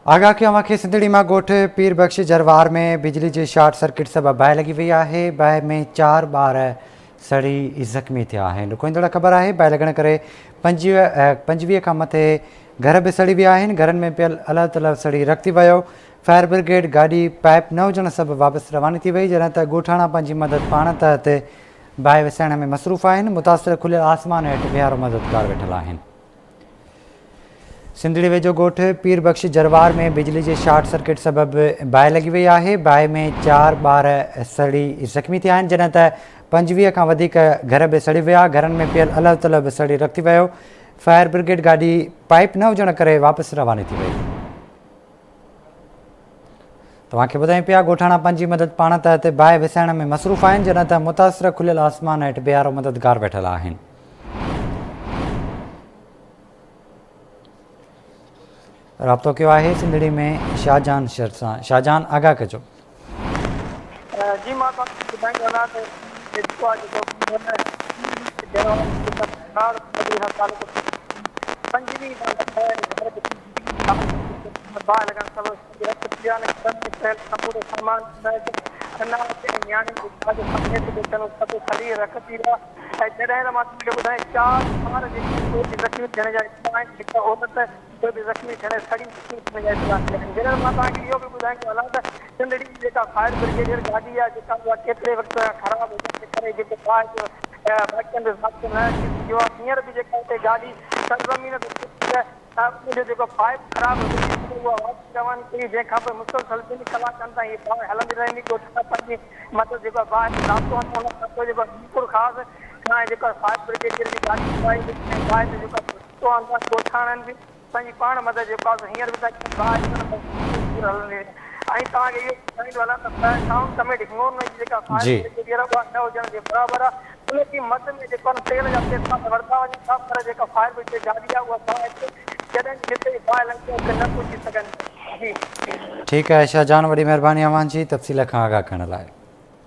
आगाह कयो मूंखे सिंधड़ी मां ॻोठ पीर बख़्श जरवार में बिजली जे शॉर्ट सर्किट सबबि बाहि लॻी वई आहे। बाहि में 4 ॿार सड़ी ज़ख़्मी थिया आहिनि। ॾुखोईंदड़ ख़बर आहे बाहि लॻण करे 25 खां मथे घर बि सड़ी विया आहिनि। घरनि में पियल अलॻि तलॻि सड़ी रख थी वियो। फायर ब्रिगेड गाॾी पाइप न हुजण सबबि वापसि रवानी थी वई, जॾहिं त ॻोठाणा पंहिंजी मदद पाण तहत बाहि विसाइण में मसरूफ़ आहिनि। मुतासिर खुलियल आसमान हेठि ॿियारो मददगार वेठल आहिनि। सिंधड़ी वेझो ॻोठ पीर बख़्श जरवार में बिजली जे शॉर्ट सर्किट सबबि बाहि लॻी वई आहे। बाहि में 4 ॿार सड़ी ज़ख़्मी थिया आहिनि, जॾहिं त 25 खां वधीक घर बि सड़ी विया। घरनि में पियल अलॻि तलॻि सड़ी रख थी वियो। फायर ब्रिगेड गाॾी पाइप न हुजण करे वापसि रवानी थी वई। तव्हांखे ॿुधायूं पिया ॻोठाणा पंहिंजी मदद पाण तहत बाहि विसाइण में मसरूफ़ आहिनि, जॾहिं त मुतासिर खुलियल आसमान हेठि ॿियारो मददगार वेठल आहिनि। राब्तो कयो आहे सिंधड़ी में शाहजहान शर सां। शाहजहान, आगाह कजो। जी मां तव्हांखे ॿुधाईंदो वञा त जेको आहे बाहि लॻण सबबु सामान नियाणी सभु खड़ी रख थी विया। ऐं जॾहिं त मां तव्हांखे ॿुधायां 4 ॿार ज़ख़्मी थियण जा इतिला आहिनि। हिकु औरत ज़ख़्मी थियण सड़ी थियण जा इतिला आहिनि। जॾहिं मां तव्हांखे इहो बि ॿुधाईंदो हलां त सिंधड़ी जी जेका फायर ब्रिगेड गाॾी आहे जेका उहा केतिरे वक़्तु ख़राबु हुजण जे करे जेको बाहि हींअर बि जेका हुते गाॾी सरज़मीन ते जेको पाइप ख़राबु हुजे उहा वापसि रवानी कई, जंहिंखां पोइ मुसलसल 2 कलाकनि ताईं बाहि हलंदी रहंदी। पंहिंजी मतिलबु जेको बाहि राब्तो हुन खां पोइ जेको मीरपुर ख़ासि ऐं जेका फायर ब्रिगेड जी गाॾी बाहि ते जेको ॻोठाणनि बि पंहिंजी पाण मदद जेको आहे हींअर बि हलंदी। ऐं तव्हांखे इहो ॿुधाईंदो हलां त टाउन कमेटी जेका फायर ब्रिगेड आहे उहा न हुजण जे बराबरि आहे। उनजी मदद में जेको आहे तेल जा पैसा वरिता वञनि था, पर जेका फायर ब्रिगेड गाॾी आहे उहा बाहि जॾहिं जिते बाहि लॻी उते न पहुची सघनि। जी ठीकु आहे शाहजहान, वॾी महिरबानी अव्हां जी तफ़सील खां आगाह करण लाइ।